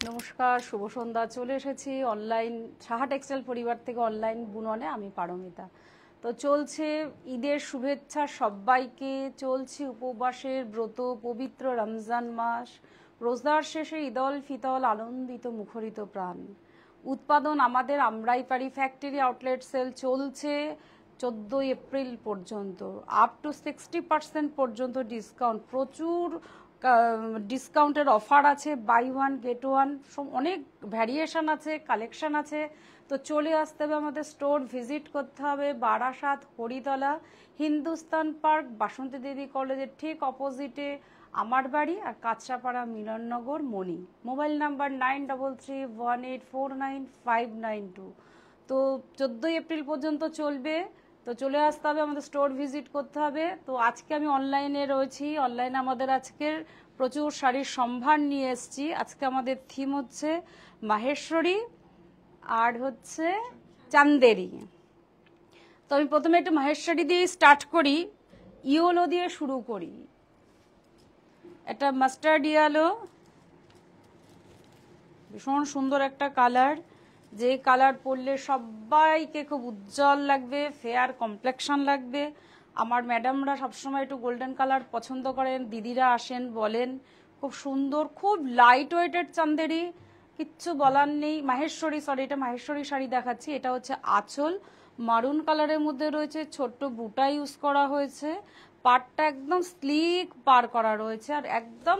নমস্কার, শুভ সন্ধ্যা। চলে এসেছি অনলাইন সাহা টেক্সটাইল পরিবার থেকে অনলাইন বুননে। আমি পারমিতা। তো চলছে ঈদের শুভেচ্ছা সবাইকে। চলছে উপবাসের ব্রত, পবিত্র রমজান মাস, রোজার শেষে ঈদল ফিতল, আনন্দিত মুখরিত প্রাণ। উৎপাদন আমাদের আমরাই পারি ফ্যাক্টরি আউটলেট সেল চলছে 14 এপ্রিল পর্যন্ত। আপ টু 60% পর্যন্ত ডিসকাউন্ট, প্রচুর ডিসকাউন্টের অফার আছে, বাই ওয়ান গেট ওয়ান, অনেক ভ্যারিয়েশন আছে, কালেকশন আছে। তো চলে আসতে হবে, আমাদের স্টোর ভিজিট করতে হবে। বারাসাত, হরিতলা, হিন্দুস্তান পার্ক, বাসন্তী দেবী কলেজের ঠিক অপোজিটে আমার বাড়ি, আর কাঁচরাপাড়া মিলননগর মণি। Mobile number 9331849592। তো 14 এপ্রিল পর্যন্ত চলবে। তো চলে আসতে হবে, আমাদের স্টোর ভিজিট করতে হবে। তো আজকে আমি অনলাইনে রয়েছি। অনলাইনে আমাদের আজকের প্রচুর শাড়ির সম্ভার নিয়ে এসেছি। আজকে আমাদের থিম হচ্ছে মাহেশ্বরী আর হচ্ছে চান্দেরি। তো আমি প্রথমে একটু মাহেশ্বরী দিয়ে স্টার্ট করি, ইয়েলো দিয়ে শুরু করি। এটা মাস্টার্ড ইয়েলো, ভীষণ সুন্দর একটা কালার, যে কালার পরলে সবাইকে খুব উজ্জ্বল লাগবে, ফেয়ার কমপ্লেকশন লাগবে। আমার ম্যাডামরা সবসময় একটু গোল্ডেন কালার পছন্দ করেন, দিদিরা আসেন বলেন। খুব সুন্দর, খুব লাইট ওয়েটেড চান্দেরি, কিচ্ছু বলার নেই। মাহেশ্বরী, সরি এটা মাহেশ্বরী শাড়ি দেখাচ্ছি। এটা হচ্ছে আঁচল, মারুন কালারের মধ্যে রয়েছে, ছোট্ট বুটা ইউজ করা হয়েছে। পাড়টা একদম স্লিক পার করা রয়েছে, আর একদম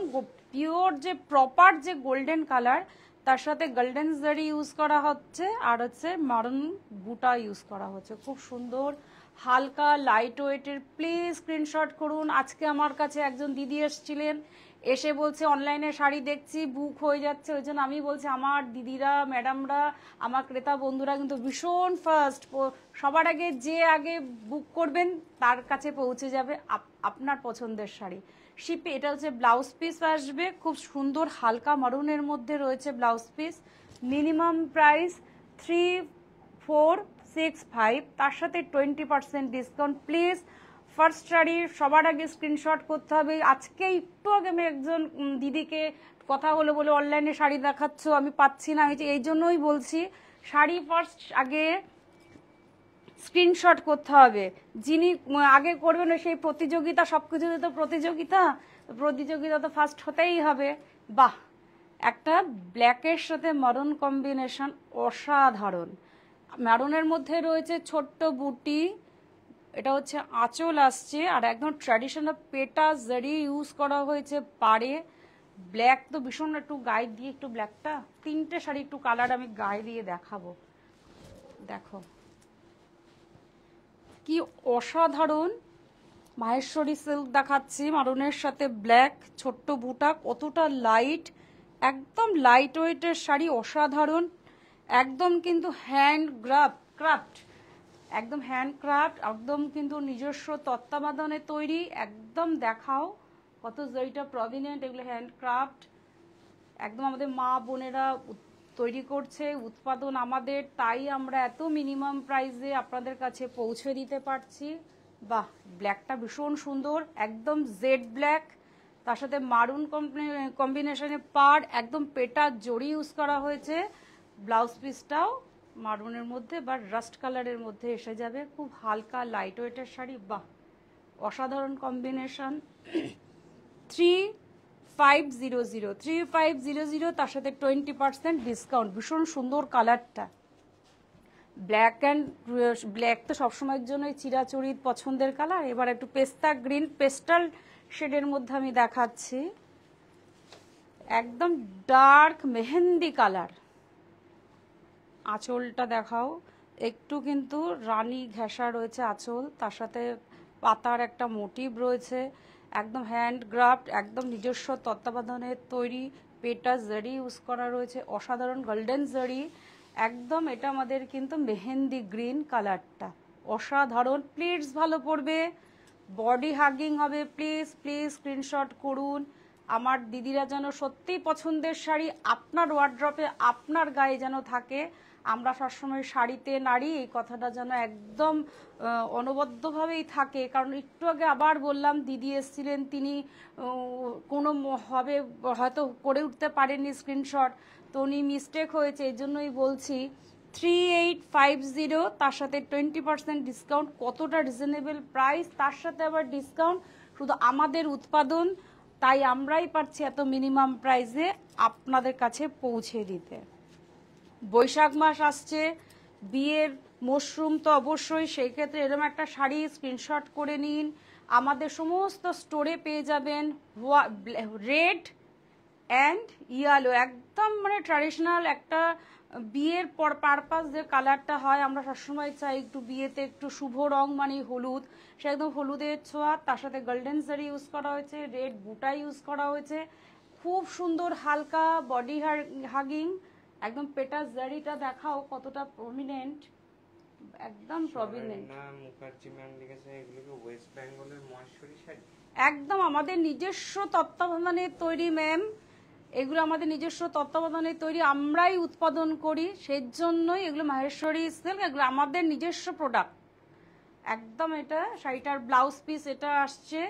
পিওর যে প্রপার যে গোল্ডেন কালার, তার সাথে গোল্ডেন জারি ইউজ করা হচ্ছে, আর হচ্ছে মারুন বুটা ইউজ করা হচ্ছে। খুব সুন্দর, হালকা লাইট ওয়েটের। প্লিজ স্ক্রিনশট করুন। আজকে আমার কাছে একজন দিদি এসেছিলেন, এসে বলছে অনলাইনে শাড়ি দেখছি বুক হয়ে যাচ্ছে। ওই জন্য আমি বলছি আমার দিদিরা, ম্যাডামরা, আমার ক্রেতা বন্ধুরা কিন্তু ভীষণ ফার্স্ট, সবার আগে যে আগে বুক করবেন তার কাছে পৌঁছে যাবে আপনার পছন্দের শাড়ি। শিপে এটা হচ্ছে ব্লাউজ পিস আসবে, খুব সুন্দর হালকা মারুনের মধ্যে রয়েছে ব্লাউজ পিস। মিনিমাম প্রাইস 3465, তার সাথে 20% ডিসকাউন্ট। প্লিজ ফার্স্ট শাড়ি সবার আগে স্ক্রিনশট করতে হবে। আজকে একটু আগে আমি একজন দিদিকে কথা হলো, বলে অনলাইনে শাড়ি দেখাচ্ছ, আমি পাচ্ছি না, এই জন্যই বলছি শাড়ি ফার্স্ট আগে স্ক্রিনশট করতে হবে। যিনি আগে করবেন সেই প্রতিযোগিতা, সব কিছুতে তো প্রতিযোগিতা, প্রতিযোগিতা তো ফার্স্ট হতেই হবে। বাহ, একটা ব্ল্যাকের সাথে মারুন কম্বিনেশন অসাধারণ। মারুনের মধ্যে রয়েছে ছোট্ট বুটি, এটা হচ্ছে আঁচল আসছে, আর একদম ট্র্যাডিশনাল পেটা জারি ইউজ করা হয়েছে পাড়ে। ব্ল্যাক তো ভীষণ, একটু গায়ে দিয়ে একটু ব্ল্যাকটা, তিনটে শাড়ি একটু কালার আমি গায়ে দিয়ে দেখাবো। দেখো কি অসাধারণ মাহেশ্বরী সিল্ক দেখাচ্ছি, মারুনের সাথে ব্ল্যাক, ছোট্ট বুটা, কতটা লাইট, একদম লাইট ওয়েটের শাড়ি, অসাধারণ। একদম কিন্তু হ্যান্ড ক্রাফট, একদম হ্যান্ড ক্রাফট, একদম কিন্তু নিজস্ব তত্ত্বাবধানে তৈরি। একদম দেখাও কত জয়টা প্রভিনেন্ট, এগুলো হ্যান্ড ক্রাফট, একদম আমাদের মা বোনেরা তৈরি করছে, উৎপাদন আমাদের, তাই আমরা এত মিনিমাম প্রাইসে আপনাদের কাছে পৌঁছে দিতে পারছি। বাহ, ব্ল্যাকটা ভীষণ সুন্দর, একদম জেড ব্ল্যাক, তার সাথে মারুন কম্বিনেশনে পাড়, একদম পেটা জড়ি ইউজ করা হয়েছে। ব্লাউজ পিসটাও মারুনের মধ্যে বা রাস্ট কালারের মধ্যে এসে যাবে। খুব হালকা লাইট ওয়েটের শাড়ি, বাহ অসাধারণ কম্বিনেশন। 3500, তার সাথে 20% ডিসকাউন্ট। ভীষণ সুন্দর কালারটা, ব্ল্যাক তো সবসময়ের জন্যই চিরাচরিত পছন্দের কালার। এবার একটু পেস্তা গ্রিন, পেস্টাল শেডের মধ্যে আমি দেখাচ্ছি, একদম ডার্ক মেহেন্দি কালার। আঁচলটা দেখাও, একটু কিন্তু রানী ঘেঁষা রয়েছে আঁচল, তার সাথে পাতার একটা মোটিভ রয়েছে, একদম হ্যান্ড গ্রাফট, একদম নিজস্ব তত্ত্বাবধানে তৈরি, পেটা জারি ইউজ করা রয়েছে, অসাধারণ গোল্ডেন জারি, একদম এটা আমাদের কিন্তু মেহেন্দি গ্রিন কালারটা অসাধারণ। প্লিজ ভালো পড়বে, বডি হাগিং হবে। প্লিজ প্লিজ স্ক্রিনশট করুন। আমার দিদিরা যেন সত্যিই পছন্দের শাড়ি আপনার ওয়ার্ড্রপে, আপনার গায়ে যেন থাকে। আমরা সবসময় শাড়িতে নারী, এই কথাটা যেন একদম অনবদ্যভাবেই থাকে। কারণ একটু আগে আবার বললাম, দিদি এসেছিলেন, তিনি কোনো হবে হয়তো করে উঠতে পারেননি স্ক্রিনশট, তো উনি মিস্টেক হয়েছে, এই জন্যই বলছি 3850, তার সাথে 20% ডিসকাউন্ট। কতটা রিজনেবল প্রাইস, তার সাথে আবার ডিসকাউন্ট, শুধু আমাদের উৎপাদন, তাই আমরাই পারছি এত মিনিমাম প্রাইসে আপনাদের কাছে পৌঁছে দিতে। বৈশাখ মাস আসছে, বিয়ের মরশুম তো অবশ্যই, সেই ক্ষেত্রে এরকম একটা শাড়ি স্ক্রিনশট করে নিন। আমাদের সমস্ত স্টোরে পেয়ে যাবেন রেড অ্যান্ড ইয়েলো, একদম মানে ট্র্যাডিশনাল একটা বিয়ের পারপাস যে কালারটা হয়, আমরা সবসময় চাই একটু বিয়েতে একটু শুভ রং মানে হলুদ, সে একদম হলুদের ছোঁয়া, তার সাথে গোল্ডেন জারি ইউজ করা হয়েছে, রেড বুটা ইউজ করা হয়েছে, খুব সুন্দর হালকা বডি হাগিং, একদম পেটাস জারিটা দেখাও কতটা প্রমিনেন্ট, একদম প্রমিনেন্ট। মুখার্জি ম্যাম লিখেছে এগুলো কি ওয়েস্ট বেঙ্গলের মহেশ্বরী শাড়ি? একদম আমাদের নিজস্ব তত্ত্বাবধানে তৈরি ম্যাম, এগুলো আমাদের নিজস্ব তত্ত্বাবধানে তৈরি, আমরাই উৎপাদন করি, সেই জন্যই এগুলো মহেশ্বরী সিল্ক, এগুলো আমাদের নিজস্ব প্রোডাক্ট একদম। এটা শাড়িটার ব্লাউজ পিস এটা আসছে,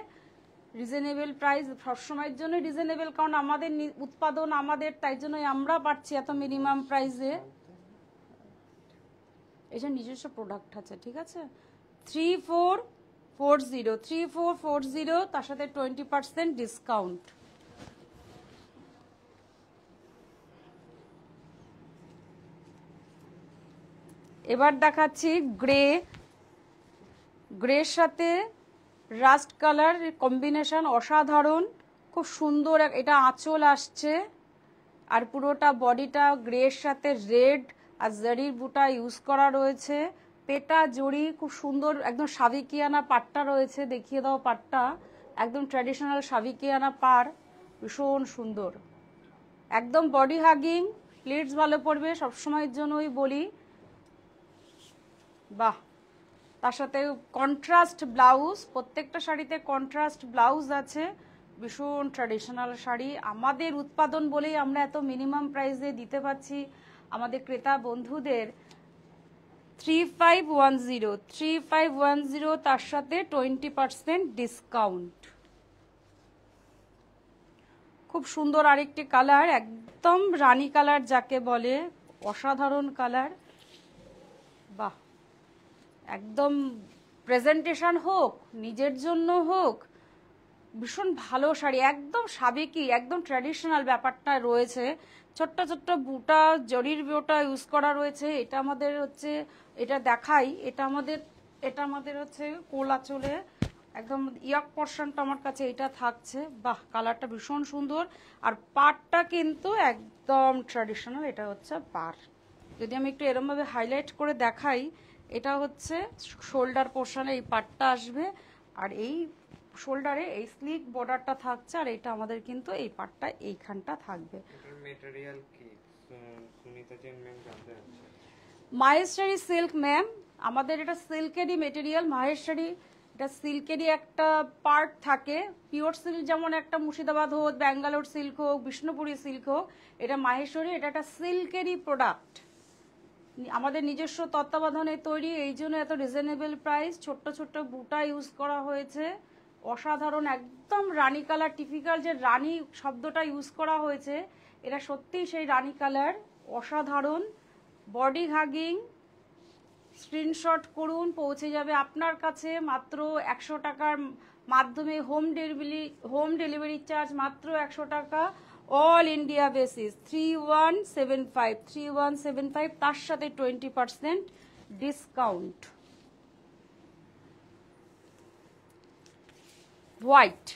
রিজনেবল প্রাইস, সবসময়ের জন্য রিজনেবল, কারণ আমাদের উৎপাদন আমাদের, তাই জন্যই আমরা পাচ্ছি এত মিনিমাম প্রাইসে। এটা নিজস্ব প্রোডাক্ট আছে, ঠিক আছে। 3440, তার সাথে 20% ডিসকাউন্ট। এবার দেখাচ্ছি গ্রের সাথে রাস্ট কালার কম্বিনেশন, অসাধারণ, খুব সুন্দর। এটা আঁচল আসছে, আর পুরোটা বডিটা গ্রের সাথে রেড আর জারির বুটা ইউজ করা রয়েছে, পেটা জড়ি খুব সুন্দর, একদম সাবিকিয়ানা পাটটা রয়েছে, দেখিয়ে দাও পাটটা, একদম ট্র্যাডিশনাল সাবিকিয়ানা পার, ভীষণ সুন্দর, একদম বডি হাগিং, প্লিটস ভালো পড়বে, সবসময়ের জন্যই বলি। বাহ, তার সাথে কন্ট্রাস্ট ব্লাউজ, প্রত্যেকটা শাড়িতে কন্ট্রাস্ট ব্লাউজ আছে, ভীষণ ট্র্যাডিশনাল শাড়ি, আমাদের উৎপাদন বলেই আমরা এত মিনিমাম প্রাইসে দিতে পারছি আমাদের ক্রেতা বন্ধুদের। 3510, তার সাথে 20% ডিসকাউন্ট। খুব সুন্দর আরেকটি কালার, একদম রানী কালার যাকে বলে, অসাধারণ কালার। বাহ, একদম প্রেজেন্টেশন হোক, নিজের জন্য হোক, ভীষণ ভালো শাড়ি, একদম সাবেকি, একদম ট্র্যাডিশনাল ব্যাপারটা রয়েছে, ছোট্ট ছোট্ট বুটা জরির বুটা ইউজ করা রয়েছে। এটা আমাদের হচ্ছে, এটা দেখাই, এটা আমাদের হচ্ছে কোলা চলে, একদম ইয়াক পোর্শনটা আমার কাছে এটা থাকছে। বাহ, কালারটা ভীষণ সুন্দর, আর পাড়টা কিন্তু একদম ট্র্যাডিশনাল, এটা হচ্ছে পাড়। যদি আমি একটু এরমভাবে হাইলাইট করে দেখাই, এটা হচ্ছে শোল্ডার পোর্শনে এই পাটটা আসবে, আর এই শোল্ডারে এই স্লিক বর্ডারটা থাকছে, আর এটা আমাদের কিন্তু এই পাটটা এইখানটা থাকবে। এটার ম্যাটেরিয়াল কি সুনিতা জেন ম্যাম জানতে চাচ্ছে? মাহেশ্বরী সিল্ক ম্যাম, আমাদের এটা সিল্কেরই মেটেরিয়াল, মাহেশ্বরী এটা সিল্কেরই একটা পার্ট থাকে, পিওর সিল্ক যেমন একটা মুর্শিদাবাদ হোক, ব্যাঙ্গালোর সিল্ক হোক, বিষ্ণুপুরি সিল্ক হোক, এটা মাহেশ্বরী, এটা একটা সিল্কেরই প্রোডাক্ট, আমাদের নিজস্ব তত্ত্বাবধানে তৈরি, এই জন্য এত রিজনেবল প্রাইস। ছোট্ট ছোট্ট বুটা ইউজ করা হয়েছে, অসাধারণ, একদম রানী কালার, টিপিক্যাল যে রানী শব্দটা ইউজ করা হয়েছে, এটা সত্যিই সেই রানী কালার, অসাধারণ, বডি হাগিং। স্ক্রিনশট করুন, পৌঁছে যাবে আপনার কাছে মাত্র 100 টাকার মাধ্যমে, হোম ডেলিভারি চার্জ মাত্র 100 টাকা, অল ইন্ডিয়া বেসিস। 3175, তার সাথে 20% ডিসকাউন্ট। হোয়াইট,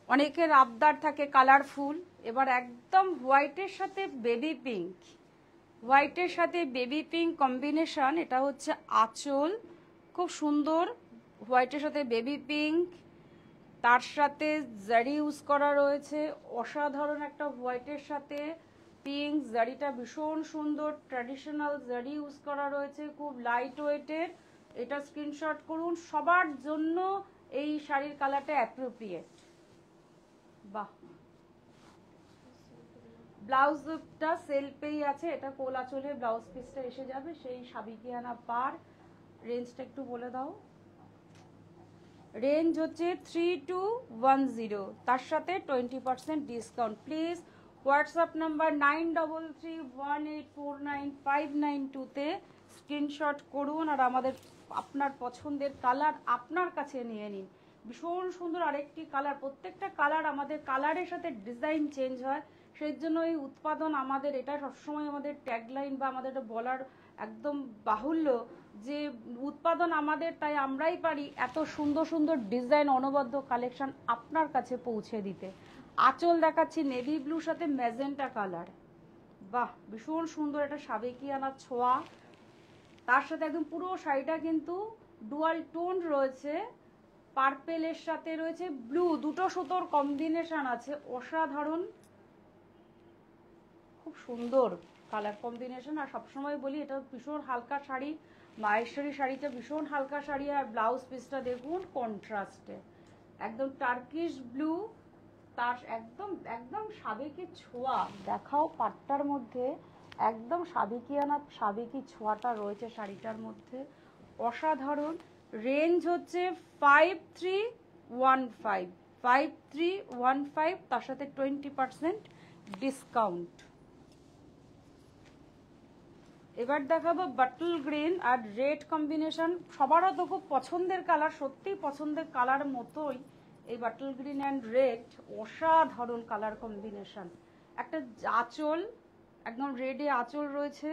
অনেকের আবদার থাকে কালারফুল, এবার একদম হোয়াইটের সাথে বেবি পিঙ্ক, হোয়াইটের সাথে বেবি পিঙ্ক কম্বিনেশন, এটা হচ্ছে আঁচল, খুব সুন্দর, হোয়াইটের সাথে বেবি পিঙ্ক, তার সাথে জারি ইউজ করা রয়েছে, অসাধারণ একটা হোয়াইটের সাথে পিঙ্ক, জারিটা ভীষণ সুন্দর, ট্র্যাডিশনাল জারি ইউজ করা রয়েছে, খুব লাইট ওয়েটের, এটা স্ক্রিনশট করুন, সবার জন্য এই শাড়ির কালারটা অ্যাপ্রোপ্রিয়েট। বাহ, ব্লাউজটা সেলফেই আছে, এটা কোলা চলে ব্লাউজ পিসটা এসে যাবে সেই সাবিকিয়ানা পার। রেঞ্জটা একটু বলে দাও। রেঞ্জ হচ্ছে 3210, তার সাথে 20% ডিসকাউন্ট। প্লিজ হোয়াটসঅ্যাপ নাম্বার 9331849592-তে স্ক্রিনশট করুন আর আপনার পছন্দের কালার আপনার কাছে নিয়ে নিন। ভীষণ সুন্দর আরেকটি কালার, প্রত্যেকটা কালার আমাদের কালারের সাথে ডিজাইন চেঞ্জ হয়, সেই জন্য এই উৎপাদন আমাদের, এটা সবসময় আমাদের ট্যাগলাইন বা আমাদের বলার একদম বাহুল্য যে উৎপাদন আমাদের, তাই আমরাই পারি এত সুন্দর সুন্দর ডিজাইন অনবদ্য কালেকশন আপনার কাছে পৌঁছে দিতে। আঁচল দেখাচ্ছি নেভি ব্লুর সাথে ম্যাজেন্টা কালার, বাহ ভীষণ সুন্দর, এটা সাবেকিয়ানা ছোঁয়া। তার সাথে একদম পুরো শাড়িটা কিন্তু ডুয়াল টোন রয়েছে, পার্পেলের সাথে রয়েছে ব্লু, দুটো সুতোর কম্বিনেশন আছে, অসাধারণ, খুব সুন্দর কালার কম্বিনেশন। আর সবসময় বলি এটা ভীষণ হালকা শাড়ি, মাহেশ্বরী শাড়িটা ভীষণ হালকা শাড়ি। আর ব্লাউজ পিসটা দেখুন কন্ট্রাস্টে, একদম টার্কিশ ব্লু, তার একদম একদম সাবেকি ছোঁয়া। দেখাও পাটটার মধ্যে একদম সাবেকি ছোঁয়াটা রয়েছে শাড়িটার মধ্যে, অসাধারণ। রেঞ্জ হচ্ছে 5315, তার সাথে 20% ডিসকাউন্ট। এবার দেখাবো বাটল গ্রিন আর রেড কম্বিনেশন, সবারও তো খুব পছন্দের কালার, সত্যিই পছন্দের কালার মতোই এই বাটল গ্রিন অ্যান্ড রেড, অসাধারণ কালার কম্বিনেশন। একটা আঁচল, একদম রেডে আঁচল রয়েছে,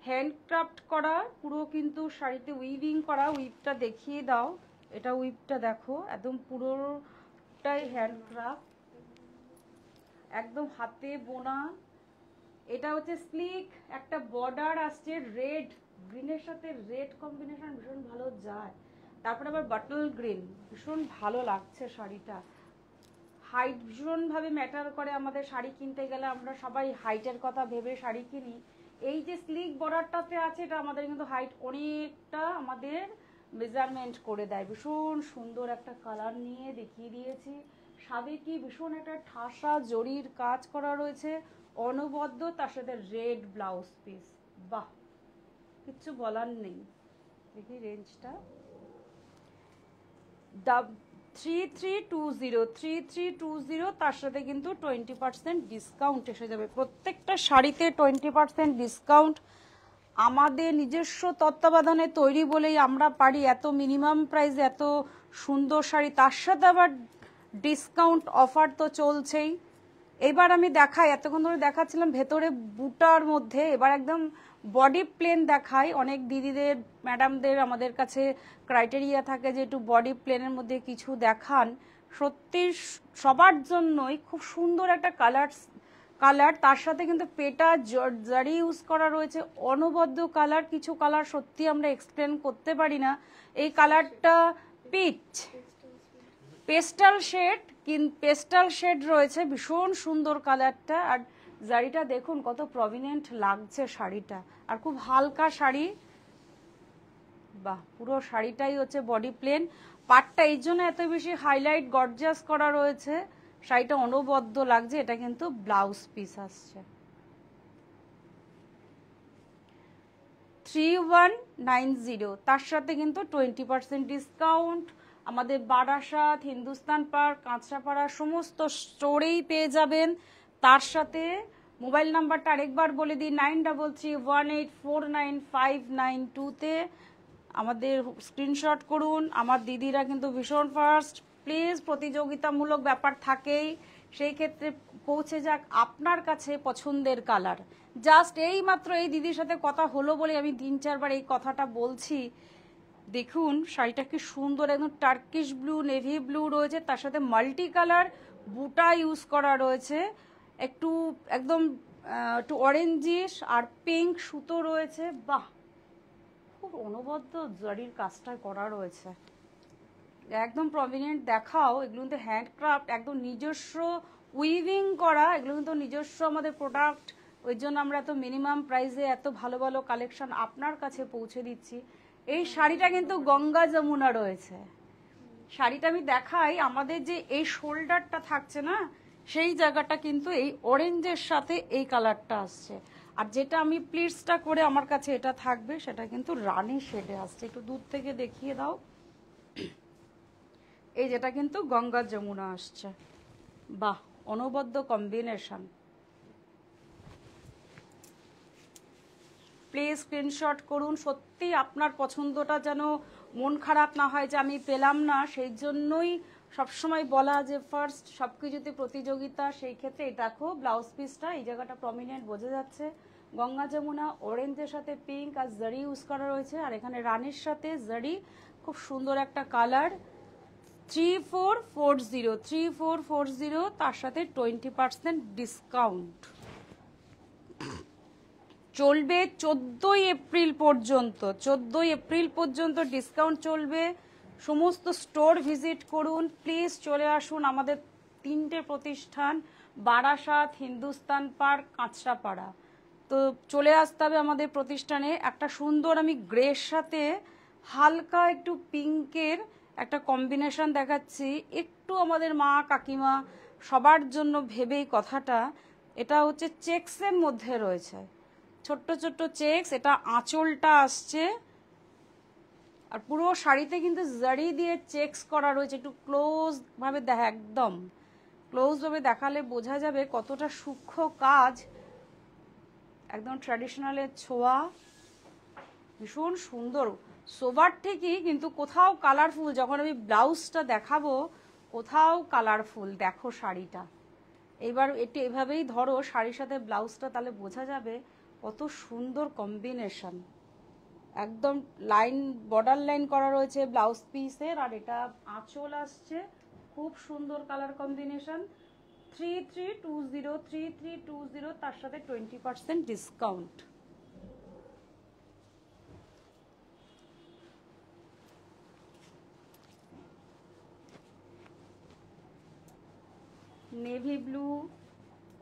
হ্যান্ডক্রাফট করা পুরো কিন্তু শাড়িতে উইভিং করা। উইভটা দেখিয়ে দাও, এটা উইভটা দেখো, একদম পুরোটাই হ্যান্ডক্রাফট, একদম হাতে বোনা। এটা হচ্ছে স্লিক, একটা বর্ডার আসছে রেড গ্রিনের সাথে, রেড কম্বিনেশন ভীষণ ভালো যায়। তারপরে আবার বাটল গ্রিন, ভীষণ ভালো লাগছে শাড়িটা। হাইট ভীষণভাবে ম্যাটার করে আমাদের শাড়ি কিনতে গেলে, আমরা সবাই হাইটের কথা ভেবে শাড়ি কিনি। এই যে স্লিক বর্ডারটাতে আছে, এটা আমাদের কিন্তু হাইট অনেকটা আমাদের মেজারমেন্ট করে দেয়। ভীষণ সুন্দর একটা কালার নিয়ে দেখিয়ে দিয়েছি, সাবেকি ভীষণ একটা ঠাসা জরির কাজ করা রয়েছে অনবদ্য, তার সাথে রেড ব্লাউজ পিস, বাহ কিচ্ছু বলার নেই। দেখি রেঞ্জটা 3320, তার সাথে কিন্তু 20% ডিসকাউন্ট এসে যাবে। প্রত্যেকটা শাড়িতে 20% ডিসকাউন্ট, আমাদের নিজস্ব তত্ত্বাবধানে তৈরি বলেই আমরা পারি এত মিনিমাম প্রাইসে এত সুন্দর শাড়ি, তার সাথে আবার ডিসকাউন্ট অফার তো চলছেই। এবার আমি দেখাই, এতক্ষণ ধরে দেখাচ্ছিলাম ভেতরে বুটার মধ্যে, এবার একদম বডি প্লেন দেখাই। অনেক দিদিদের ম্যাডামদের আমাদের কাছে ক্রাইটেরিয়া থাকে যে একটু বডি প্লেনের মধ্যে কিছু দেখান, সত্যি সবার জন্যই খুব সুন্দর একটা কালার, তার সাথে কিন্তু পেটা জারি ইউজ করা রয়েছে, অনবদ্য কালার। কিছু কালার সত্যি আমরা এক্সপ্লেন করতে পারি না। এই কালারটা পেস্টাল শেড রয়েছে, ভীষণ সুন্দর কালারটা। আর জারিটা দেখুন কত প্রভিনেন্ট লাগছে শাড়িটা, আর খুব হালকা শাড়ি, বাহ পুরো শাড়িটাই হচ্ছে বডি প্লেন। পাটটা এই জন্য এত বেশি হাইলাইট গর্জিয়াস করা রয়েছে, শাড়িটা অনবদ্য লাগছে। এটা কিন্তু ব্লাউজ পিস আসছে 3190, তার সাথে কিন্তু 20% ডিসকাউন্ট। আমাদের বারাসাত, হিন্দুস্তান পার্ক, কাঁচরাপাড়া সমস্ত স্টোরেই পেয়ে যাবেন। তার সাথে মোবাইল নাম্বারটা আরেকবার বলে দিই, 9331849592-তে আমাদের স্ক্রিনশট করুন। আমার দিদিরা কিন্তু ভীষণ ফাস্ট, প্লিজ প্রতিযোগিতামূলক ব্যাপার থাকেই, সেই ক্ষেত্রে পৌঁছে যাক আপনার কাছে পছন্দের কালার। জাস্ট এই মাত্র এই দিদির সাথে কথা হলো বলে আমি 3-4 বার এই কথাটা বলছি। দেখুন শাড়িটা কি সুন্দর, একদম টার্কিশ ব্লু, নেভি ব্লু রয়েছে, তার সাথে মাল্টি কালার বুটা ইউজ করা রয়েছে, একটু একদম একটু অরেঞ্জিশ আর পিঙ্ক সুতো রয়েছে, বাহ খুব অনবদ্য জরির কাজটা করা রয়েছে, একদম প্রভিনেন্ট। দেখাও, এগুলো কিন্তু হ্যান্ডক্রাফট, একদম নিজস্ব উইভিং করা, এগুলো কিন্তু নিজস্ব আমাদের প্রোডাক্ট, ওই জন্য আমরা এত মিনিমাম প্রাইসে এত ভালো ভালো কালেকশন আপনার কাছে পৌঁছে দিচ্ছি। এই শাড়িটা কিন্তু গঙ্গা যমুনা রয়েছে, শাড়িটা আমি দেখাই। আমাদের যে এই শোল্ডারটা থাকছে না, সেই জায়গাটা কিন্তু এই অরেঞ্জের সাথে এই কালারটা আসছে। আর যেটা আমি প্লিটসটা করে আমার কাছে এটা থাকবে, সেটা কিন্তু রানী শেডে আসছে। একটু দূর থেকে দেখিয়ে দাও। এই যেটা কিন্তু গঙ্গা যমুনা আসছে। বাহ, অনবদ্য কম্বিনেশন। প্লিজ স্ক্রিনশট করুন। সত্যি আপনার পছন্দটা যেন মন খারাপ না হয় যে আমি পেলাম না, সেই জন্যই সবসময় বলা যে ফার্স্ট সব কিছুতে প্রতিযোগিতা। সেই ক্ষেত্রে এই দেখো ব্লাউজ পিসটা, এই জায়গাটা প্রমিনেন্ট বোঝা যাচ্ছে। গঙ্গা যমুনা অরেঞ্জের সাথে পিঙ্ক আর জারি ইউজ করা রয়েছে, আর এখানে রানীর সাথে জারি, খুব সুন্দর একটা কালার। 3440 তার সাথে 20% ডিসকাউন্ট চলবে 14ই এপ্রিল পর্যন্ত। 14ই এপ্রিল পর্যন্ত ডিসকাউন্ট চলবে। সমস্ত স্টোর ভিজিট করুন, প্লিজ চলে আসুন। আমাদের 3টে প্রতিষ্ঠান, বারাসাত, হিন্দুস্তান পার্ক, কাঁচরাপাড়া। তো চলে আসতে হবে আমাদের প্রতিষ্ঠানে। একটা সুন্দর আমি গ্রের সাথে হালকা একটু পিঙ্কের একটা কম্বিনেশন দেখাচ্ছি, একটু আমাদের মা কাকিমা সবার জন্য ভেবেই কথাটা। এটা হচ্ছে চেক্সের মধ্যে রয়েছে, ছোট্ট ছোট্ট চেক্স। এটা আঁচলটা আসছে, আর পুরো শাড়িতে কিন্তু জারি দিয়ে চেক্স করা রয়েছে। একটু ক্লোজ ভাবে দেখা, একদম ক্লোজ ভাবে দেখালে বোঝা যাবে কতটা সূক্ষ্ম কাজ। একদম ট্র্যাডিশনালের ছোঁয়া, ভীষণ সুন্দর। সোবার ঠিকই, কিন্তু কোথাও কালারফুল। যখন আমি ব্লাউজটা দেখাবো কোথাও কালারফুল। দেখো শাড়িটা, এবার একটু এভাবেই ধরো শাড়ির সাথে ব্লাউজটা, তাহলে বোঝা যাবে কত সুন্দর কম্বিনেশন। একদম লাইন, বর্ডার লাইন করা রয়েছে ব্লাউজ পিসের, আর এটা আঁচল আসছে। খুব সুন্দর কালার কম্বিনেশন। 3320 তার সাথে 20% ডিসকাউন্ট। নেভি ব্লু,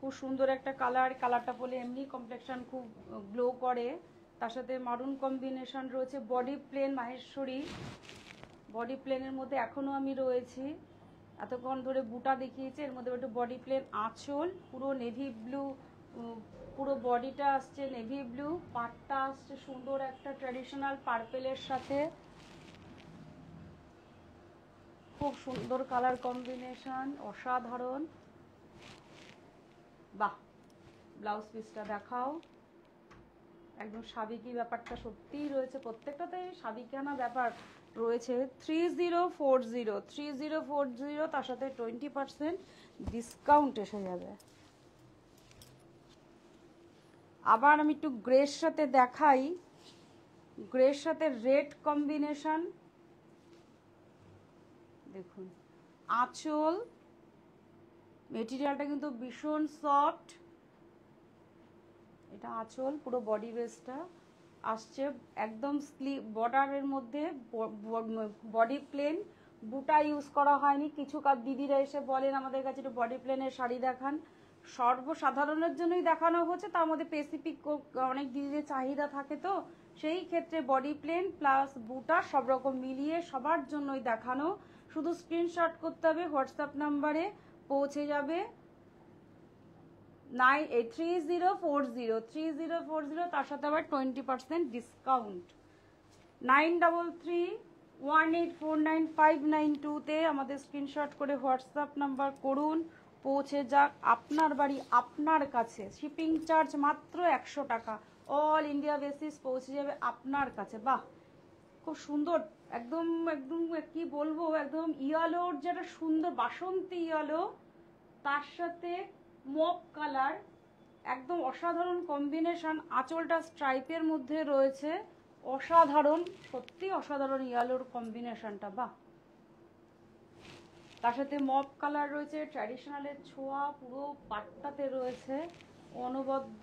খুব সুন্দর একটা কালার। কালারটা বলে এমনি কমপ্লেকশন খুব গ্লো করে। তার সাথে মারুন কম্বিনেশন রয়েছে। বডি প্লেন মাহেশ্বরী, বডি প্লেনের মধ্যে এখনো আমি রয়েছি। এতক্ষণ ধরে বুটা দেখিয়েছে, এর মধ্যে একটু বডি প্লেন আঁচল, পুরো নেভি ব্লু, পুরো বডিটা আসছে নেভি ব্লু, পাটটা আসছে সুন্দর একটা ট্র্যাডিশনাল পার্পেলের সাথে। খুব সুন্দর কালার কম্বিনেশন, অসাধারণ। বাহ, ব্লাউজ পিসটা দেখাও। একদম সাবিকি ব্যাপারটা সত্যিই রয়েছে, প্রত্যেকটাতে সাবিকানা ব্যাপার রয়েছে। 3040 তার সাথে 20% ডিসকাউন্ট এসে যাবে। আবার আমি একটু গ্রের সাথে দেখাই। গ্রের সাথে রেড কম্বিনেশন, দেখুন আঁচল, মেটেরিয়ালটা কিন্তু ভীষণ সফট। এটা আঁচল, পুরো বডি বেসটা আসছে একদম স্লিভ বর্ডারের মধ্যে, বডি প্লেন, বুটা ইউজ করা হয়নি। কিছু দিদিরা এসে বলেন আমাদের কাছে একটু বডি প্লেনের শাড়ি দেখান। সর্বসাধারণের জন্যই দেখানো হচ্ছে, তার মধ্যে স্পেসিফিক অনেক দিদিদের চাহিদা থাকে, তো সেই ক্ষেত্রে বডি প্লেন প্লাস বুটা সব রকম মিলিয়ে সবার জন্যই দেখানো। শুধু স্ক্রিনশট করতে হবে, হোয়াটসঅ্যাপ নাম্বারে পৌঁছে যাবে 3040 তার সাথে আবার 20% ডিসকাউন্ট। 9318495592 আমাদের স্ক্রিনশট করে হোয়াটসঅ্যাপ নাম্বার করুন, পৌঁছে যাক আপনার বাড়ি আপনার কাছে। শিপিং চার্জ মাত্র 100 টাকা, অল ইন্ডিয়া বেসিস পৌঁছে যাবে আপনার কাছে। বাহ, খুব সুন্দর। একদম একদম কি বলবো, একদম ইয়েলোর যেটা সুন্দর বাসন্তী ইয়েলো, তার সাথে মপ কালার, একদম অসাধারণ কম্বিনেশন। আঁচলটা স্ট্রাইপের মধ্যে রয়েছে, অসাধারণ, সত্যি অসাধারণ ইয়েলোর কম্বিনেশনটা। বাহ, তার সাথে মপ কালার রয়েছে, ট্র্যাডিশনালের ছোঁয়া পুরো পাটটাতে রয়েছে, অনবদ্য।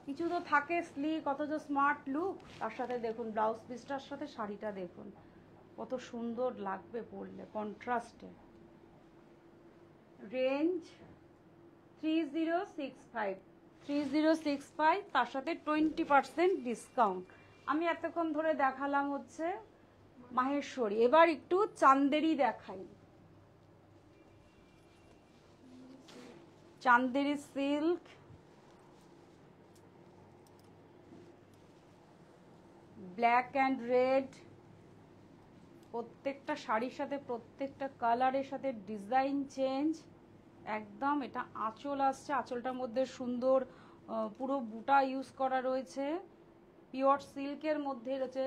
কিছু তো থাকে স্লিক অথচ স্মার্ট লুক। তার সাথে দেখুন ব্লাউজ পিসটার সাথে শাড়িটা দেখুন কত সুন্দর লাগবে পরলে কন্ট্রাস্টে। রেঞ্জ 3065 তার সাথে 20% ডিসকাউন্ট। আমি এতক্ষণ ধরে দেখালাম হচ্ছে মাহেশ্বরী, এবার একটু চান্দেরি দেখাই। Chanderi silk, black and red, প্রত্যেকটা শাড়ির সাথে প্রত্যেকটা কালারের সাথে ডিজাইন চেঞ্জ। একদম এটা আঁচল আসছে, আঁচলটার মধ্যে সুন্দর পুরো বুটা ইউজ করা রয়েছে, পিওর সিল্কের মধ্যে রয়েছে,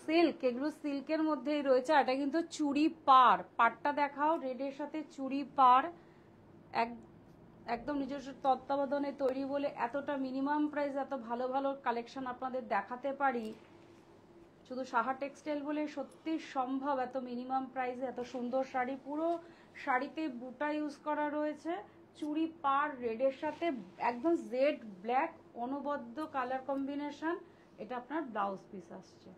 সিল্ক, এগুলো সিল্কের মধ্যেই রয়েছে। এটা কিন্তু চুড়ি পার, পারটা দেখাও, রেডের সাথে চুড়ি পার, একদম নিজস্ব তত্ত্বাবধানে তৈরি বলে এতটা মিনিমাম প্রাইস এত ভালো ভালো কালেকশন আপনাদের দেখাতে পারি। শুধু সাহা টেক্সটাইল বলে সত্যি সম্ভব এত মিনিমাম প্রাইসে এত সুন্দর শাড়ি। পুরো শাড়িতে বুটা ইউজ করা রয়েছে, চুড়ি পার রেডের সাথে একদম জেড ব্ল্যাক অনবদ্য কালার কম্বিনেশন। এটা আপনার ব্লাউজ পিস আসছে,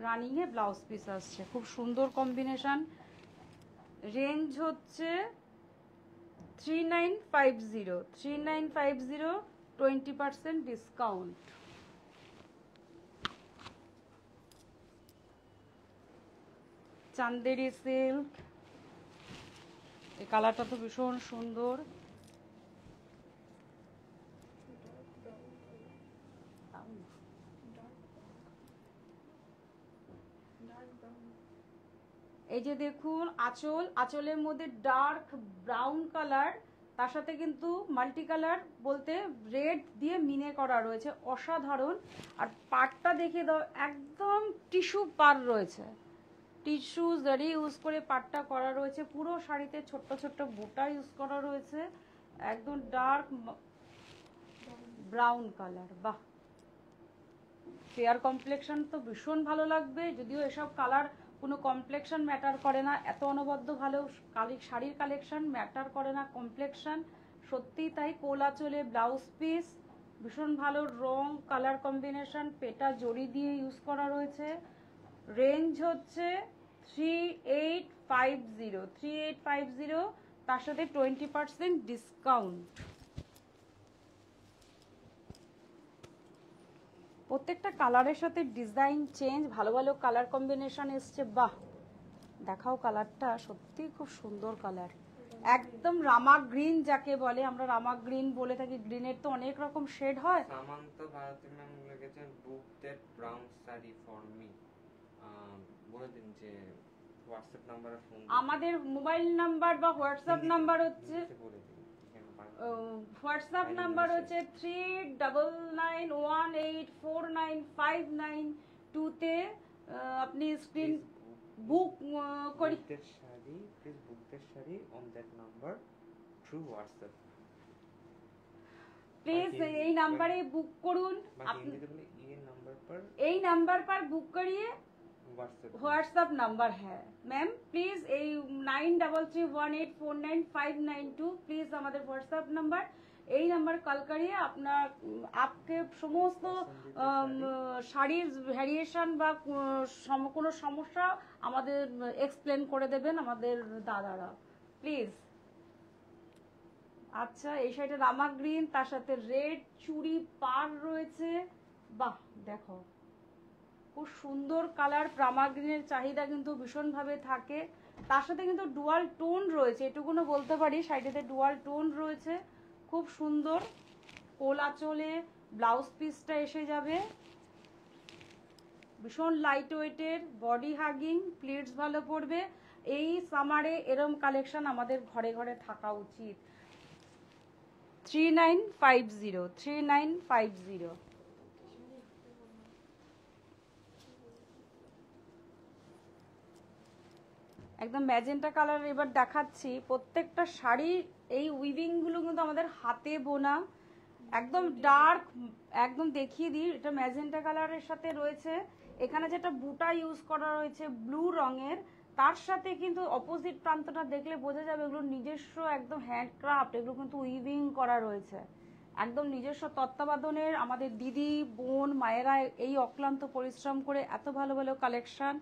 রানিং এ ব্লাউজ পিস আসছে, খুব সুন্দর কম্বিনেশন। রেঞ্জ হচ্ছে 3950, 3950, 20% ডিসকাউন্ট। চান্দেরি সিল্ক, এই কালারটা তো ভীষণ সুন্দর। এই যে দেখুন আঁচল, আঁচলের মধ্যে ডার্ক ব্রাউন কালার, তার সাথে কিন্তু মাল্টি কালার বলতে রেড দিয়ে মিনে করা রয়েছে, অসাধারণ। আর পাড়টা দেখে দাও, একদম টিস্যু পাড় রয়েছে, টিস্যু জারি ইউজ করে পাড়টা করা রয়েছে। পুরো শাড়িতে ছোট্ট ছোট্ট বুটা ইউজ করা রয়েছে, একদম ডার্ক ব্রাউন কালার। বাহ, ফেয়ার কমপ্লেকশন তো ভীষণ ভালো লাগবে। যদিও এসব কালার কোনো কমপ্লেকশন ম্যাটার করে না, এত অনবদ্য ভালো শাড়ির কালেকশন ম্যাটার করে না কমপ্লেকশন, সত্যিই তাই। কোলা চলে ব্লাউজ পিস, ভীষণ ভালো রং কালার কম্বিনেশন, পেটা জড়ি দিয়ে ইউজ করা রয়েছে। রেঞ্জ হচ্ছে 3850, 3850, তার সাথে 20% ডিসকাউন্ট। প্রত্যেকটা কালারের সাথে ডিজাইন চেঞ্জ, ভালো ভালো কালার কম্বিনেশন এসছে। বাহ, দেখাও কালারটা, সত্যি খুব সুন্দর কালার, একদম রামা গ্রিন যাকে বলে, আমরা রামা গ্রিন বলে থাকি। গ্রিনের তো অনেক রকম শেড হয়। সামান্ত ভারতী ম্যাম লিখেছেন বুক that brown sari for me. বলে দিন যে হোয়াটসঅ্যাপ নাম্বারে ফোন, আমাদের মোবাইল নাম্বার বা হোয়াটসঅ্যাপ নাম্বার হচ্ছে, বলে দিন। হোয়াটসঅ্যাপ নাম্বার হচ্ছে 3918495952 তে আপনি স্ক্রিন বুক করি sari, please book that sari on that number through WhatsApp. Please এই নাম্বারে বুক করুন, এই নাম্বার पर बुक करिए, व्हाट्सएप नंबर है मैम। प्लीज এই 9331849592 প্লিজ আমাদের হোয়াটসঅ্যাপ নাম্বার, এই নাম্বার কল করিয়ে আপনার আপকে সমস্ত শাড়ির ভ্যারিয়েশন বা কোনো সমস্যা আমাদের এক্সপ্লেন করে দেবেন আমাদের দাদারা, প্লিজ। আচ্ছা, এই শাড়িটা রামা গ্রিন, তার সাথে রেড চুড়ি পার রয়েছে। বাহ, দেখো খুব সুন্দর কালার। রামা গ্রিনের চাহিদা কিন্তু ভীষণভাবে থাকে, তার সাথে কিন্তু ডুয়াল টোন রয়েছে, এটুকুনো বলতে পারি, শাড়িটাতে ডুয়াল টোন রয়েছে, খুব সুন্দর। কোলা চলে ব্লাউজ পিসটা এসে যাবে, ভীষণ লাইট ওয়েটের, বডি হাগিং, প্লিটস ভালো পড়বে। এই সামারে এরম কালেকশন আমাদের ঘরে ঘরে থাকা উচিত। 3950, 3950। একদম ম্যাজেন্টা কালার এবার দেখাচ্ছি। প্রত্যেকটা শাড়ির এই উইভিং গুলো কিন্তু আমাদের হাতে বোনা, একদম ডার্ক, একদম দেখিয়ে দিই, এটা ম্যাজেন্টা কালারের সাথে রয়েছে। এখানে যেটা বুটা ইউজ করা রয়েছে ব্লু রঙের, তার সাথে কিন্তু অপোজিট প্রান্তটা দেখলে বোঝা যাবে এগুলো নিজস্ব একদম হ্যান্ডক্রাফট, এগুলো কিন্তু উইভিং করা রয়েছে, একদম নিজস্ব তত্ত্বাবধানের আমাদের দিদি বোন মায়েরা এই অক্লান্ত পরিশ্রম করে এত ভালো ভালো কালেকশন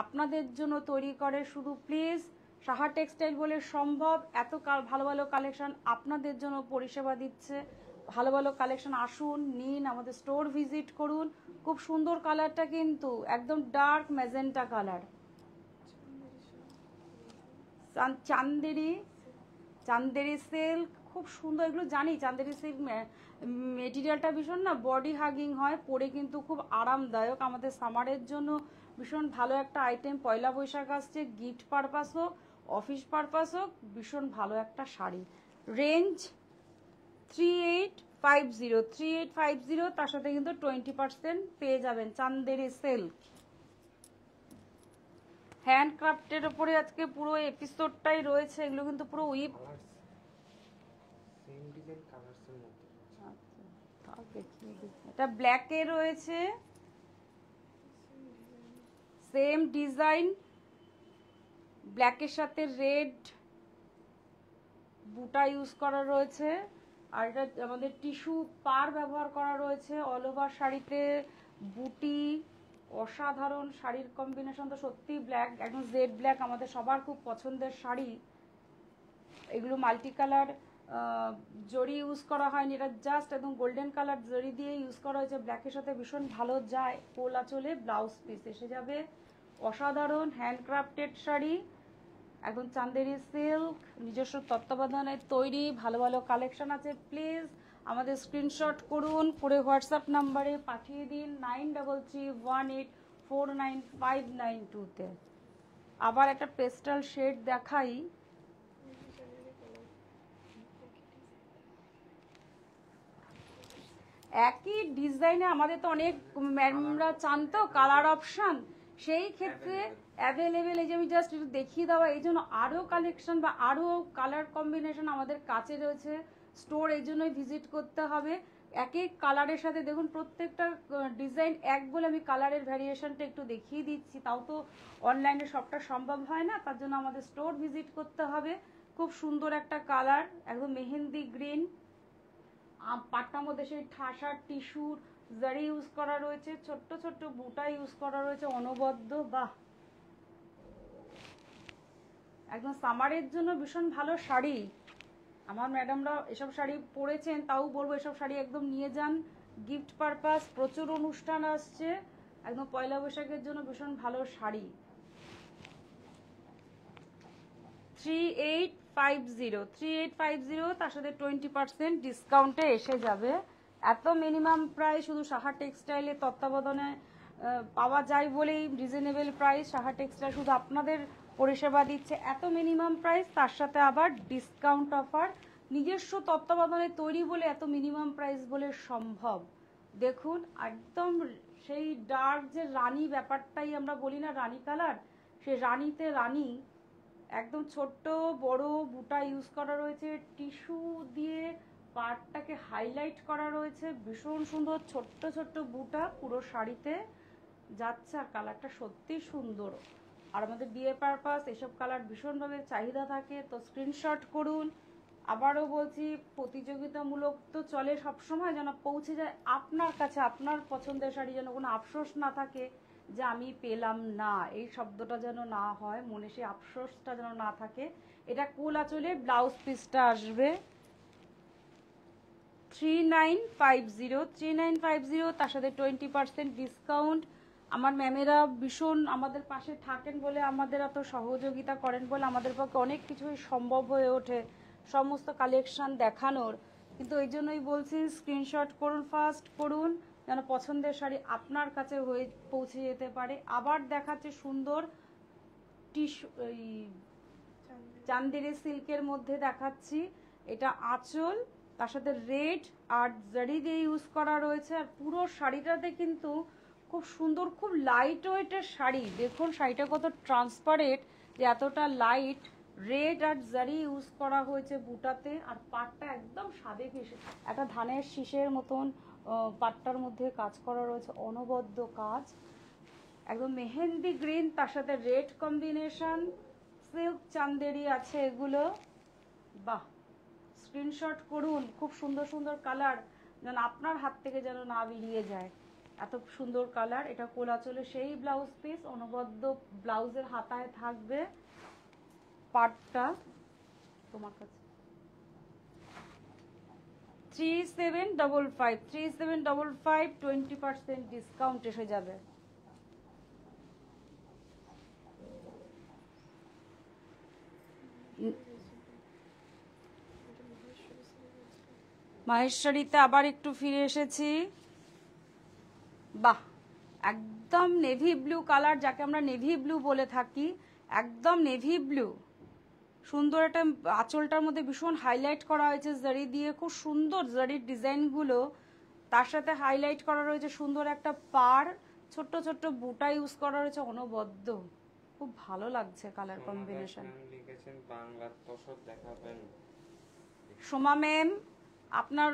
আপনাদের জন্য তৈরি করে। শুধু প্লিজ সাহা টেক্সটাইল বলে সম্ভব এত ভালো ভালো কালেকশন আপনাদের জন্য পরিষেবা দিচ্ছে। ভালো ভালো কালেকশন আসুন, নিন, আমাদের স্টোর ভিজিট করুন। খুব সুন্দর কালারটা কিন্তু একদম dark magenta colour, Chanderi Chanderi silk খুব সুন্দর, এগুলো জানি চান্দেরি সিল্ক মেটেরিয়ালটা ভীষণ না বডি হাগিং হয়, পরে কিন্তু খুব আরামদায়ক, আমাদের সামারের জন্য ভীষণ ভালো একটা আইটেম। পয়লা বৈশাখ আসছে, গিফট পারপাস হোক, অফিস পারপাস হোক, ভীষণ ভালো একটা শাড়ি। রেঞ্জ 3850, তার সাথে কিন্তু 20% পেয়ে যাবেন। চান্দেরি সিল্ক হ্যান্ডক্রাফটের ওপরে আজকে পুরো এপিসোডটাই রয়েছে, এগুলো কিন্তু পুরো উইপ। সেম ডিজাইন কালারসের মধ্যে এটা ব্ল্যাকে রয়েছে, সেম ডিজাইন, ব্ল্যাকের সাথে রেড বুটা ইউজ করা রয়েছে, আর এটা আমাদের টিস্যু পার ব্যবহার করা রয়েছে। অল ওভার শাড়িতে বুটি, অসাধারণ শাড়ির কম্বিনেশন তো সত্যি। ব্ল্যাক, একদম জেড ব্ল্যাক আমাদের সবার খুব পছন্দের শাড়ি। এগুলো মাল্টি কালার জরি ইউজ করা হয়নি, এটা জাস্ট একদম গোল্ডেন কালার জরি দিয়ে ইউজ করা হয়েছে। ব্ল্যাকের সাথে ভীষণ ভালো যায়। কোলা চলে ব্লাউজ পিস এসে যাবে। অসাধারণ হ্যান্ডক্রাফটেড শাড়ি, একদম চান্দেরি সিল্ক, নিজস্ব তত্ত্বাবধানে তৈরি, ভালো ভালো কালেকশন আছে। প্লিজ আমাদের স্ক্রিনশট করুন, করে হোয়াটসঅ্যাপ নাম্বারে পাঠিয়ে দিন 9331849592-তে। আবার একটা পেস্টাল শেড দেখাই, একই ডিজাইনে আমাদের তো অনেক ম্যাডামরা চান তো কালার অপশন, সেই ক্ষেত্রে অ্যাভেলেবেল। এই যে আমি জাস্ট একটু দেখিয়ে দেওয়া, এই জন্য আরও কালেকশন বা আরও কালার কম্বিনেশন আমাদের কাছে রয়েছে। স্টোর এই জন্যই ভিজিট করতে হবে। এক এক কালারের সাথে দেখুন প্রত্যেকটা ডিজাইন এক বলে আমি কালারের ভ্যারিয়েশনটা একটু দেখিয়ে দিচ্ছি, তাও তো অনলাইনে সবটা সম্ভব হয় না, তার জন্য আমাদের স্টোর ভিজিট করতে হবে। খুব সুন্দর একটা কালার, একদম মেহেন্দি গ্রিন, পাটটার মধ্যে সেই ঠাসার টিস্যুর জারি ইউজ করা রয়েছে, ছোট্ট ছোট্ট বুটা ইউজ করা রয়েছে অনবদ্য। বাহ, একদম সামারের জন্য ভীষণ ভালো শাড়ি। আমার ম্যাডামরা এসব শাড়ি পরেছেন, তাও বলবো এসব শাড়ি একদম নিয়ে যান গিফট পারপাস। প্রচুর অনুষ্ঠান আসছে, একদম পয়লা বৈশাখের জন্য ভীষণ ভালো শাড়ি। 3850, তার সাথে 20% ডিসকাউন্টে এসে যাবে। এত মিনিমাম প্রাইস শুধু সাহা টেক্সটাইলের তত্ত্বাবধানে পাওয়া যায় বলেই রিজনেবল প্রাইস। সাহা টেক্সটাইল শুধু আপনাদের পরিষেবা দিচ্ছে, এত মিনিমাম প্রাইস, তার সাথে আবার ডিসকাউন্ট অফার। নিজস্ব তত্ত্বাবধানে তৈরি বলে এত মিনিমাম প্রাইস বলে সম্ভব। দেখুন একদম সেই ডার্ক যে রানী ব্যাপারটাই আমরা বলি না, রানী কালার, সে রানীতে রানী, একদম ছোট্ট বড় বুটা ইউজ করা রয়েছে, টিস্যু দিয়ে পার্টটাকে হাইলাইট করা রয়েছে, ভীষণ সুন্দর ছোট্ট ছোট্ট বুটা পুরো শাড়িতে যাচ্ছে, আর কালারটা সত্যি সুন্দর। আর আমাদের বিয়ে পারপাস এসব কালার ভীষণভাবে চাহিদা থাকে, তো স্ক্রিনশট করুন। আবারও বলছি, প্রতিযোগিতামূলক তো চলে সবসময়, যেন পৌঁছে যায় আপনার কাছে আপনার পছন্দের শাড়ি, যেন কোনো আফসোস না থাকে যে আমি পেলাম না, এই শব্দটা যেন না হয়, মনে সেই আফসোসটা যেন না থাকে। এটা কোলা চলে ব্লাউজ পিসটা আসবে 3950, তার সাথে 20% ডিসকাউন্ট। আমার ম্যামেরা ভীষণ আমাদের পাশে থাকেন বলে, আমাদের এত সহযোগিতা করেন বলে আমাদের পক্ষে অনেক কিছুই সম্ভব হয়ে ওঠে সমস্ত কালেকশন দেখানোর। কিন্তু এই জন্যই বলছি স্ক্রিনশট করুন, ফার্স্ট করুন, যেন পছন্দের শাড়ি আপনার কাছে হয়ে পৌঁছে যেতে পারে। আবার দেখাচ্ছে সুন্দর টিস্যু, চান্দেরি সিল্কের মধ্যে দেখাচ্ছি। এটা আঁচল, তার সাথে রেড আর জারি দিয়ে ইউজ করা রয়েছে, আর পুরো শাড়িটাতে কিন্তু খুব সুন্দর, খুব লাইট ওয়েটের শাড়ি। দেখুন শাড়িটা কত ট্রান্সপারেন্ট, যে এতটা লাইট। রেড আর জারি ইউজ করা হয়েছে বুটাতে, আর পাটটা একদম সাদে ফেসে একটা ধানের শীষের মতন পাটটার মধ্যে কাজ করা রয়েছে, অনবদ্য কাজ, একদম মেহেন্দি গ্রিন, তার সাথে রেড কম্বিনেশন, সিল্ক চান্দেরি আছে এগুলো। বাহ, স্ক্রিনশট করুন, খুব সুন্দর সুন্দর কালার, যেন আপনার হাত থেকে যেন না বেরিয়ে যায়, এত সুন্দর কালার। এটা কোলাচলে সেই ব্লাউজ পিস, অনবদ্য ব্লাউজের হাতায় থাকবে পাটটা তোমার কাছে। 3755, 20% ডিসকাউন্ট এসে যাবে। মাহেশ্বরীতে আবার একটু ফিরে এসেছি। বাহ, একদম নেভি ব্লু কালার, যাকে আমরা নেভি ব্লু বলে থাকি, একদম নেভি ব্লু। সুন্দর একটা আঁচলটার মধ্যে ভীষণ হাইলাইট করা হয়েছে জারি দিয়ে, খুব সুন্দর জারির ডিজাইনগুলো। তার সাথে হাইলাইট করা রয়েছে সুন্দর একটা পার, ছোট্ট ছোট্ট বুটা ইউজ করা রয়েছে অনবদ্য। খুব ভালো লাগছে কালার কম্বিনেশন। লিখেছেন বাংলা তসর দেখাবেন। সোমা ম্যাম, আপনার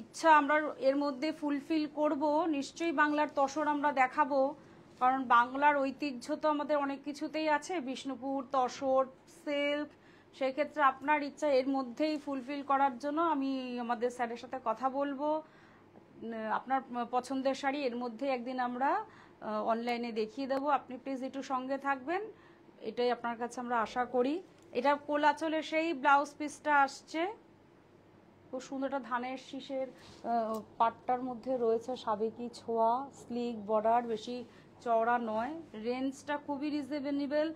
ইচ্ছা আমরা এর মধ্যে ফুলফিল করব, নিশ্চয়ই বাংলার তসর আমরা দেখাবো, কারণ বাংলার ঐতিহ্য তো আমাদের অনেক কিছুতেই আছে, বিষ্ণুপুর তসর সিল্ক। সেক্ষেত্রে আপনার ইচ্ছা এর মধ্যেই ফুলফিল করার জন্য আমি আমাদের স্যারের সাথে কথা বলবো। আপনার পছন্দের শাড়ি এর মধ্যে একদিন আমরা অনলাইনে দেখিয়ে দেবো, আপনি প্লিজ একটু সঙ্গে থাকবেন, এটাই আপনার কাছে আমরা আশা করি। এটা কোলাচলে সেই ব্লাউজ পিসটা আসছে, খুব সুন্দর একটা ধানের শীষের পাটটার মধ্যে রয়েছে সাবেকি ছোঁয়া, স্লিক বর্ডার, বেশি চওড়া নয়, রেঞ্জটা খুবই রিজনেবল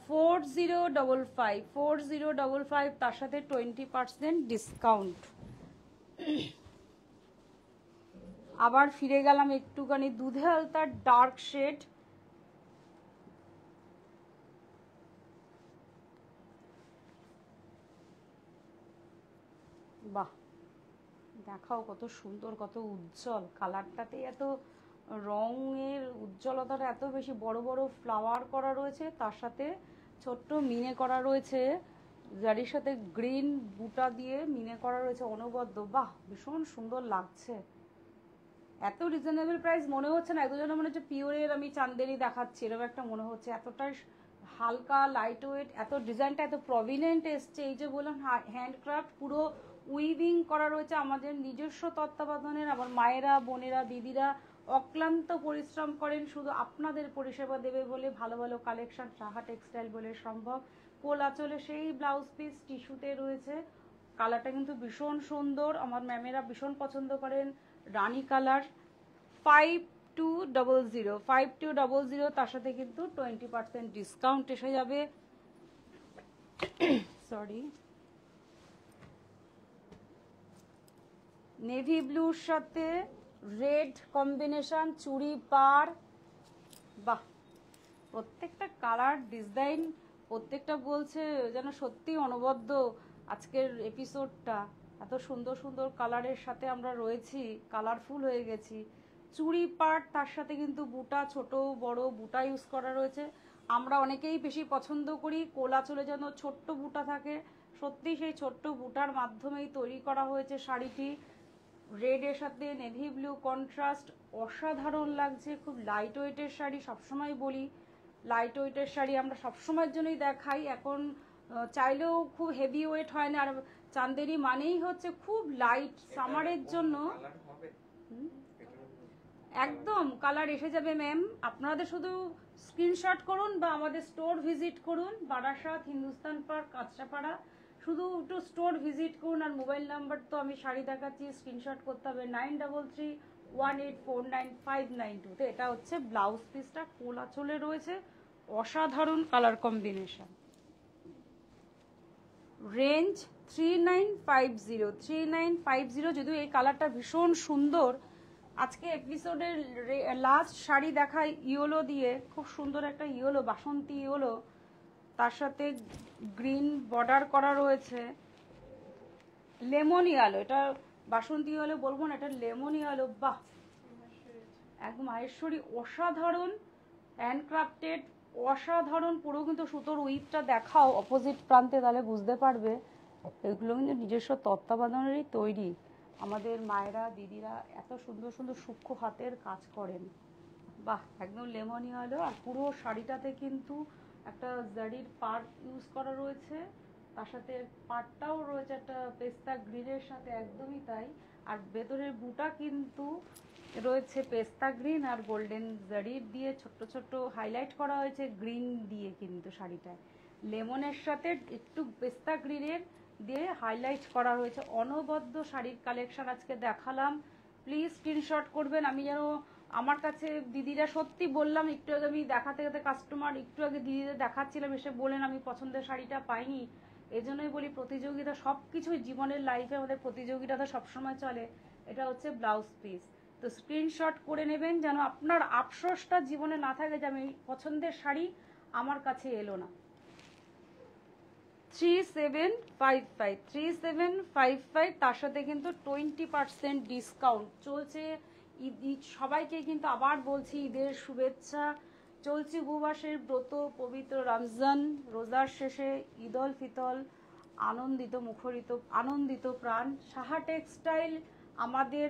4055, তার সাথে 20% ডিসকাউন্ট। আবার ফিরে গেলাম একটুখানি দুধে আলতার ডার্ক শেড। বাহ, দেখাও কত সুন্দর, কত উজ্জ্বল কালারটাতে, এত রঙের উজ্জ্বলতাটা এত বেশি, বড় বড় ফ্লাওয়ার করা রয়েছে, তার সাথে ছোট্ট মিনে করা রয়েছে, যার সাথে গ্রিন বুটা দিয়ে মিনে করা রয়েছে অনবদ্য। বাহ, ভীষণ সুন্দর লাগছে। এত রিজনেবল প্রাইস মনে হচ্ছে না, একজন মনে হচ্ছে পিওরের আমি চান্দেরি দেখাচ্ছি এরকম একটা মনে হচ্ছে, এতটাই হালকা লাইট ওয়েট, এত ডিজাইনটা এত প্রভিনেন্ট এসছে। এই যে বললাম হ্যান্ডক্রাফট, পুরো উইভিং করা রয়েছে আমাদের নিজস্ব তত্ত্বাবধানের। আমার মায়েরা, বোনেরা, দিদিরা অক্লান্ত পরিশ্রম করেন শুধু আপনাদের পরিষেবা দেবে বলে। ভালো ভালো কালেকশন সাহা টেক্সটাইল বলে সম্ভব। কোল আঁচলে সেই ব্লাউজ পিস টিস্যুতে রয়েছে, কালারটা কিন্তু ভীষণ সুন্দর, আমার ম্যামেরা ভীষণ পছন্দ করেন। রানী কালার 5200, তার সাথে কিন্তু 20% ডিসকাউন্ট এসে যাবে। সরি, নেভি ব্লুর সাথে রেড কম্বিনেশন, চুড়ি পার। বাহ, প্রত্যেকটা কালার ডিজাইন প্রত্যেকটা বলছে যেন সত্যি অনবদ্য। আজকের এপিসোডটা এত সুন্দর সুন্দর কালারের সাথে আমরা রয়েছি, কালারফুল হয়ে গেছি। চুড়ি পার্ট, তার সাথে কিন্তু বুটা, ছোট বড় বুটা ইউজ করা রয়েছে। আমরা অনেকেই বেশি পছন্দ করি কোলা চলে যেন ছোট্ট বুটা থাকে, সত্যি সেই ছোট্ট বুটার মাধ্যমেই তৈরি করা হয়েছে শাড়িটি। রেডের সাথে নেভি ব্লু কন্ট্রাস্ট, অসাধারণ লাগছে। খুব লাইট ওয়েটের শাড়ি, সবসময় বলি লাইট ওয়েটের শাড়ি আমরা সবসময়ের জন্যই দেখাই, এখন চাইলেও খুব হেভি ওয়েট হয় না। আর চান্দেরি মানেই হচ্ছে খুব লাইট, সামারের জন্য একদম কালার এসে যাবে ম্যাম। আপনাদের শুধু স্ক্রিনশট করুন বা আমাদের স্টোর ভিজিট করুন, বারাসাত, হিন্দুস্তান পার্ক, কাঁচরাপাড়া, শুধু একটু স্টোর ভিজিট করুন। আর মোবাইল নাম্বার তো আমি শাড়ি দেখাচ্ছি, স্ক্রিনশট করতে হবে 9331849592। তো এটা হচ্ছে ব্লাউজ পিসটা, কোলা চলে রয়েছে, অসাধারণ কালার কম্বিনেশন। রেঞ্জ 3950, যদিও এই কালারটা ভীষণ সুন্দর। আজকে এপিসোডের লাস্ট শাড়ি দেখাই ইয়েলো দিয়ে, খুব সুন্দর একটা ইয়েলো, বাসন্তী ইয়েলো, তার সাথে গ্রিন বর্ডার করা রয়েছে, লেমন ইয়েলো। এটা বাসন্তী ইয়েলো বলবো না, এটা লেমন ইয়েলো। বাহ, একদম মাহেশ্বরী, অসাধারণ হ্যান্ডক্রাফটেড, অসাধারণ। পুরো কিন্তু সুতোর উইপটা দেখাও অপোজিট প্রান্তে, তাহলে বুঝতে পারবে এগুলো কিন্তু নিজস্ব তত্ত্বাবধানেরই তৈরি। আমাদের মায়েরা, দিদিরা এত সুন্দর সুন্দর সূক্ষ্ম হাতের কাজ করেন। বাহ, একদম লেমন ইয়েলো। আর পুরো শাড়িটাতে কিন্তু একটা জারির পার্ট ইউজ করা রয়েছে, তার সাথে পাটটাও রয়েছে একটা পেস্তা গ্রিনের সাথে, একদমই তাই। আর ভেতরের বুটা কিন্তু রয়েছে পেস্তা গ্রিন আর গোল্ডেন জারির দিয়ে ছোট্ট ছোট্ট হাইলাইট করা হয়েছে গ্রিন দিয়ে, কিন্তু শাড়িটায় লেমনের সাথে একটু পেস্তা গ্রিনের দিয়ে হাইলাইট করা হয়েছে। অনবদ্য শাড়ির কালেকশন আজকে দেখালাম, প্লিজ স্ক্রিনশট করবেন। আমি যেন আমার কাছে দিদিরা সত্যি বললাম, একটু আগে আমি দেখাতে দেখাতে কাস্টমার একটু আগে দিদিদের দেখাচ্ছিলাম, এসে বলেন আমি পছন্দের শাড়িটা পাইনি, এই জন্যই বলি প্রতিযোগিতা সব কিছুই জীবনের লাইফে আমাদের প্রতিযোগিতাটা সবসময় চলে। এটা হচ্ছে ব্লাউজ পিস। তো স্ক্রিনশট করে নেবেন যেন আপনার আফসোসটা জীবনে না থাকে যে আমি পছন্দের শাড়ি আমার কাছে এলো না। 3755 তার সাথে কিন্তু 20% ডিসকাউন্ট চলছে। ঈদ সবাইকে কিন্তু আবার বলছি ঈদের শুভেচ্ছা। চলছে উপবাসের ব্রত, পবিত্র রমজান রোজার শেষে ঈদ উল ফিতর, আনন্দিত মুখরিত আনন্দিত প্রাণ। সাহা টেক্সটাইল আমাদের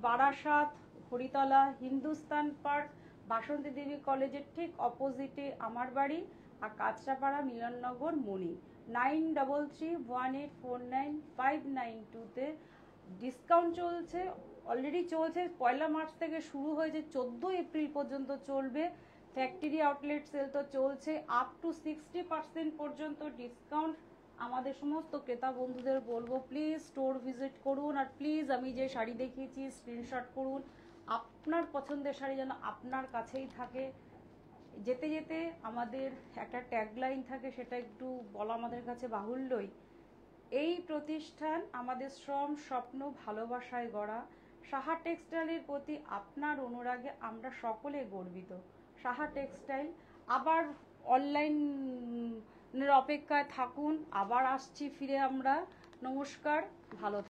বারাসাত, হরিতলা, হিন্দুস্তান পার্ক, বাসন্তী দেবী কলেজের ঠিক অপোজিটে আমার বাড়ি, আর কাঁচরাপাড়া মিলননগর মণি। 9338499592 ডিসকাউন্ট চলছে, অলরেডি চলছে। 1 মার্চ থেকে শুরু হয়েছে, 14 এপ্রিল পর্যন্ত চলবে। ফ্যাক্টরি আউটলেট সেল তো চলছে, আপ টু 60% পর্যন্ত ডিসকাউন্ট। আমাদের সমস্ত ক্রেতা বন্ধুদের বলবো প্লিজ স্টোর ভিজিট করুন, আর প্লিজ আমি যে শাড়ি দেখিয়েছি স্ক্রিনশট করুন। আপনার পছন্দের শাড়ি যেন আপনার কাছেই থাকে। যেতে যেতে আমাদের একটা ট্যাগলাইন থাকে, সেটা একটু বলা আমাদের কাছে বাহুল্যই। এই প্রতিষ্ঠান আমাদের শ্রম, স্বপ্ন, ভালোবাসায় গড়া। সাহা টেক্সটাইলের প্রতি আপনার অনুরাগে আমরা সকলে গর্বিত। সাহা টেক্সটাইল। আবার অনলাইনের অপেক্ষায় থাকুন, আবার আসছি ফিরে আমরা। নমস্কার, ভালো থাকুন।